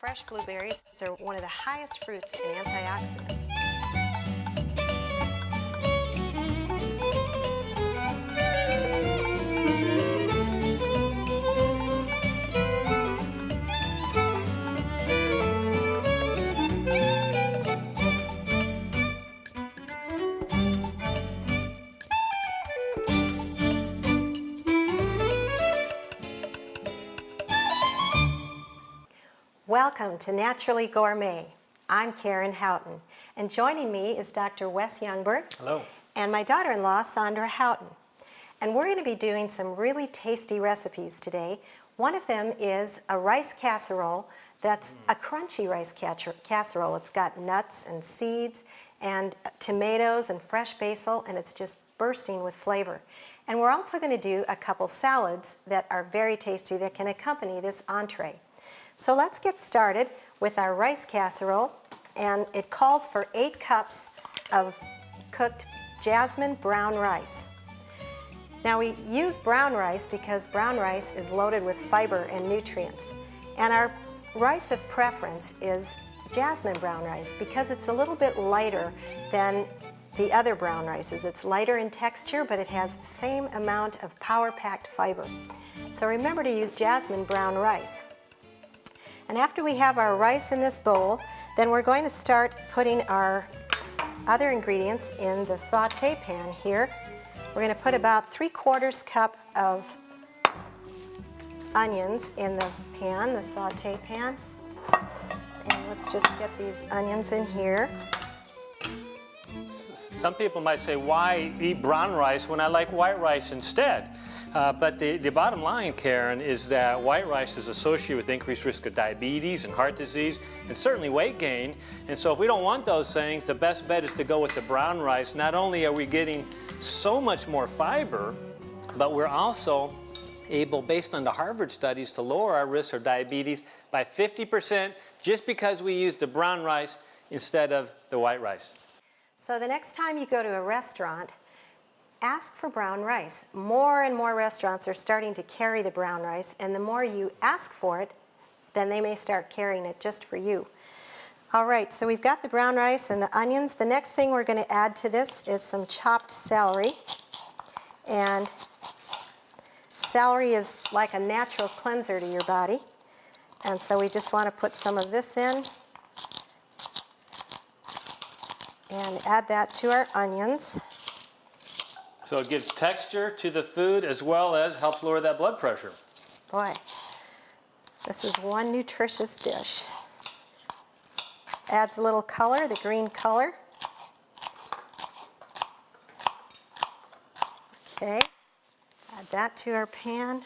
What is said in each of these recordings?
Fresh blueberries are one of the highest fruits in antioxidants. Welcome to Naturally Gourmet. I'm Karen Houghton, and joining me is Dr. Wes Youngberg. Hello. And my daughter-in-law, Sandra Houghton. And we're going to be doing some really tasty recipes today. One of them is a rice casserole that's a crunchy rice casserole. It's got nuts and seeds and tomatoes and fresh basil, and it's just bursting with flavor. And we're also going to do a couple salads that are very tasty that can accompany this entree. So let's get started with our rice casserole, and it calls for 8 cups of cooked jasmine brown rice. Now we use brown rice because brown rice is loaded with fiber and nutrients, and our rice of preference is jasmine brown rice because it's a little bit lighter than the other brown rices. It's lighter in texture, but it has the same amount of power-packed fiber. So remember to use jasmine brown rice. And after we have our rice in this bowl, then we're going to start putting our other ingredients in the saute pan here. We're going to put about 3/4 cup of onions in the pan, the saute pan. And let's just get these onions in here. Some people might say, why eat brown rice when I like white rice instead? But the bottom line, Karen, is that white rice is associated with increased risk of diabetes and heart disease and certainly weight gain. And so if we don't want those things, the best bet is to go with the brown rice. Not only are we getting so much more fiber, but we're also able, based on the Harvard studies, to lower our risk of diabetes by 50% just because we use the brown rice instead of the white rice. So the next time you go to a restaurant, ask for brown rice. More and more restaurants are starting to carry the brown rice, and the more you ask for it, then they may start carrying it just for you. All right, so we've got the brown rice and the onions. The next thing we're going to add to this is some chopped celery. And celery is like a natural cleanser to your body. And so we just want to put some of this in and add that to our onions. So it gives texture to the food as well as helps lower that blood pressure. Boy, this is one nutritious dish. Adds a little color, the green color. Okay, add that to our pan.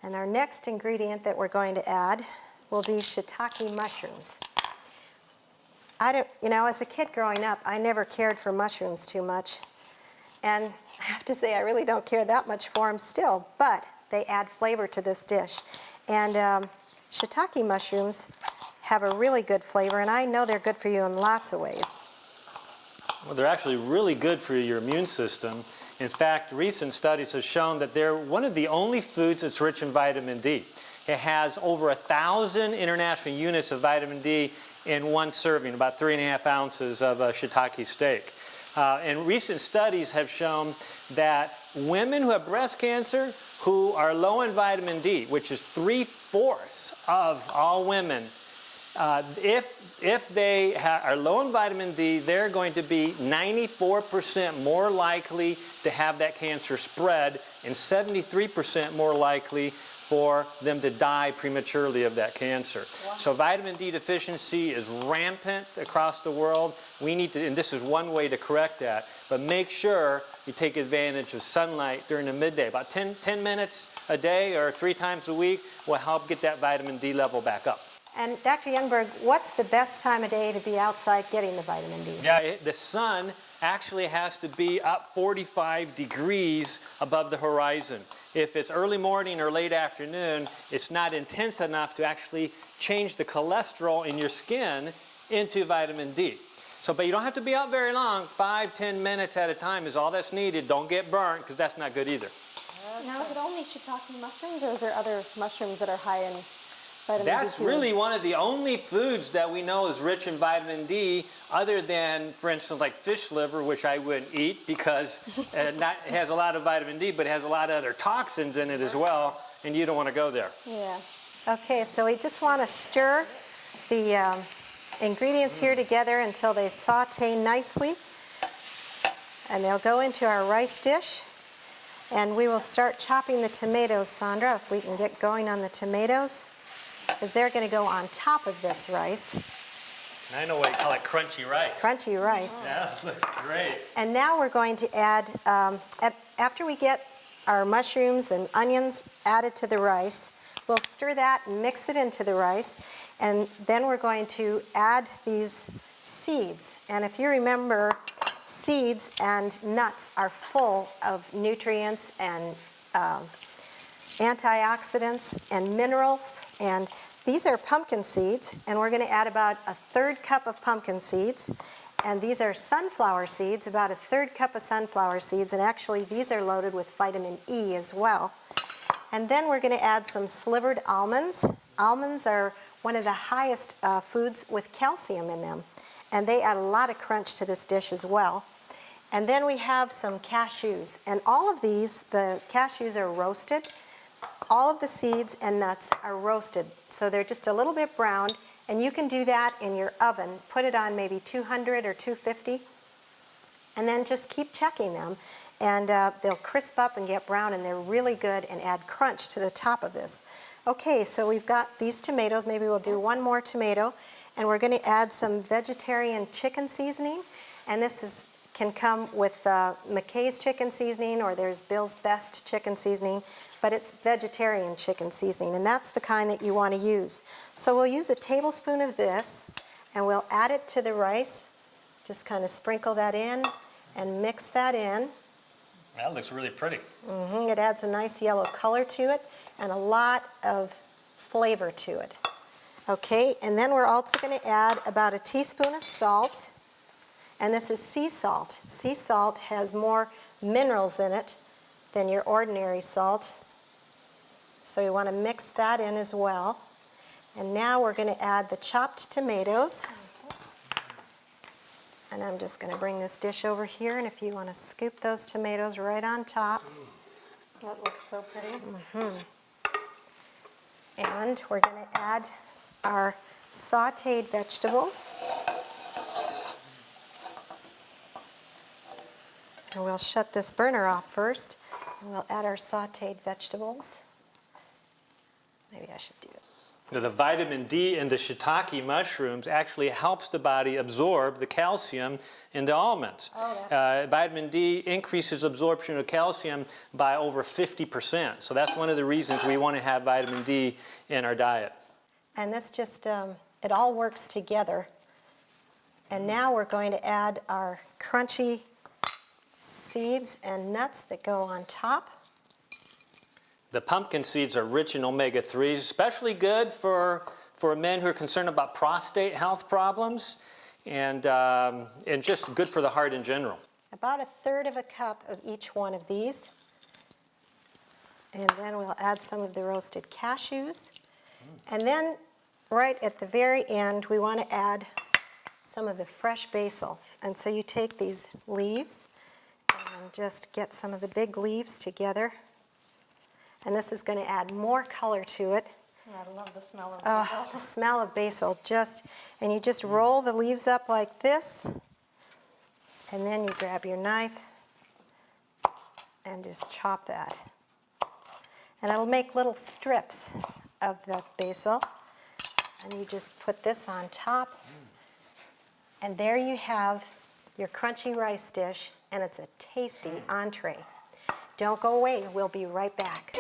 And our next ingredient that we're going to add will be shiitake mushrooms. As a kid growing up, I never cared for mushrooms too much. And I have to say, I really don't care that much for them still, but they add flavor to this dish. And shiitake mushrooms have a really good flavor, and I know they're good for you in lots of ways. Well, they're actually really good for your immune system. In fact, recent studies have shown that they're one of the only foods that's rich in vitamin D. It has over 1,000 international units of vitamin D in one serving, about 3.5 ounces of shiitake steak. And recent studies have shown that women who have breast cancer who are low in vitamin D, which is 3/4 of all women, if they are low in vitamin D, they're going to be 94% more likely to have that cancer spread and 73% more likely for them to die prematurely of that cancer. Wow. So vitamin D deficiency is rampant across the world. We need to, and this is one way to correct that, but make sure you take advantage of sunlight during the midday. About 10 minutes a day or 3 times a week will help get that vitamin D level back up. And Dr. Youngberg, what's the best time of day to be outside getting the vitamin D? Yeah, the sun actually has to be up 45 degrees above the horizon. If it's early morning or late afternoon, it's not intense enough to actually change the cholesterol in your skin into vitamin D. So, but you don't have to be out very long. 5-10 minutes at a time is all that's needed. Don't get burnt, because that's not good either. Now, is it only shiitake mushrooms, or is there other mushrooms that are high in vitamin D2? That's really one of the only foods that we know is rich in vitamin D, other than, for instance, like fish liver, which I wouldn't eat because it has a lot of vitamin D, but it has a lot of other toxins in it as well, and you don't want to go there. Yeah. Okay, so we just want to stir the ingredients here together until they saute nicely. And they'll go into our rice dish. And we will start chopping the tomatoes, Sandra, if we can get going on the tomatoes, because they're going to go on top of this rice. I know why you call it crunchy rice. Crunchy rice. Yeah, it looks great. And now we're going to add, after we get our mushrooms and onions added to the rice, we'll stir that and mix it into the rice. And then we're going to add these seeds. And if you remember, seeds and nuts are full of nutrients and antioxidants and minerals. And these are pumpkin seeds, and we're going to add about a 1/3 cup of pumpkin seeds. And these are sunflower seeds, about a 1/3 cup of sunflower seeds. And actually, these are loaded with vitamin E as well. And then we're going to add some slivered almonds. Almonds are one of the highest foods with calcium in them. And they add a lot of crunch to this dish as well. And then we have some cashews. And all of these, the cashews are roasted. All of the seeds and nuts are roasted. So they're just a little bit browned. And you can do that in your oven. Put it on maybe 200 or 250. And then just keep checking them. And they'll crisp up and get brown, and they're really good and add crunch to the top of this. Okay, so we've got these tomatoes. Maybe we'll do one more tomato. And we're going to add some vegetarian chicken seasoning. And this can come with McKay's chicken seasoning, or there's Bill's Best chicken seasoning. But it's vegetarian chicken seasoning, and that's the kind that you want to use. So we'll use a tablespoon of this, and we'll add it to the rice. Just kind of sprinkle that in and mix that in. That looks really pretty. It adds a nice yellow color to it and a lot of flavor to it. Okay, and then we're also going to add about a teaspoon of salt, and this is sea salt. Sea salt has more minerals in it than your ordinary salt, so you want to mix that in as well. And now we're going to add the chopped tomatoes. And I'm just going to bring this dish over here, and if you want to scoop those tomatoes right on top. That looks so pretty. And we're going to add our sauteed vegetables. And we'll shut this burner off first, and we'll add our sauteed vegetables. Maybe I should do it. The vitamin D in the shiitake mushrooms actually helps the body absorb the calcium in the almonds. Vitamin D increases absorption of calcium by over 50%. So that's one of the reasons we want to have vitamin D in our diet. And this just, it all works together. And now we're going to add our crunchy seeds and nuts that go on top. The pumpkin seeds are rich in omega-3s, especially good for men who are concerned about prostate health problems, and just good for the heart in general. About a 1/3 of a cup of each one of these. And then we'll add some of the roasted cashews. And then right at the very end, we want to add some of the fresh basil. And so you take these leaves and just get some of the big leaves together. And this is going to add more color to it. I love the smell of basil. Oh, the smell of basil. And you just roll the leaves up like this. And then you grab your knife and just chop that. And it'll make little strips of the basil. And you just put this on top. And there you have your crunchy rice dish, and it's a tasty entree. Don't go away, we'll be right back.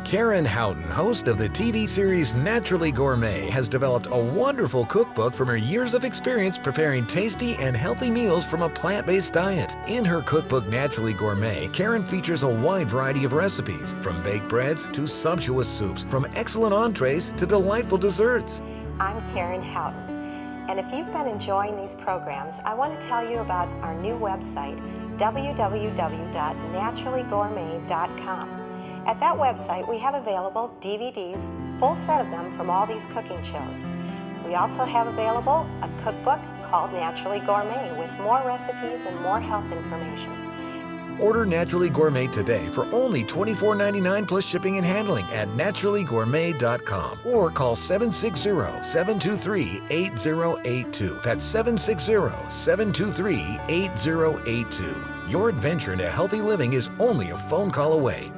Karen Houghton, host of the TV series Naturally Gourmet, has developed a wonderful cookbook from her years of experience preparing tasty and healthy meals from a plant-based diet. In her cookbook Naturally Gourmet, Karen features a wide variety of recipes, from baked breads to sumptuous soups, from excellent entrees to delightful desserts. I'm Karen Houghton. And if you've been enjoying these programs, I want to tell you about our new website, www.naturallygourmet.com. At that website, we have available DVDs, full set of them from all these cooking shows. We also have available a cookbook called Naturally Gourmet with more recipes and more health information. Order Naturally Gourmet today for only $24.99 plus shipping and handling at naturallygourmet.com or call 760-723-8082. That's 760-723-8082. Your adventure into healthy living is only a phone call away.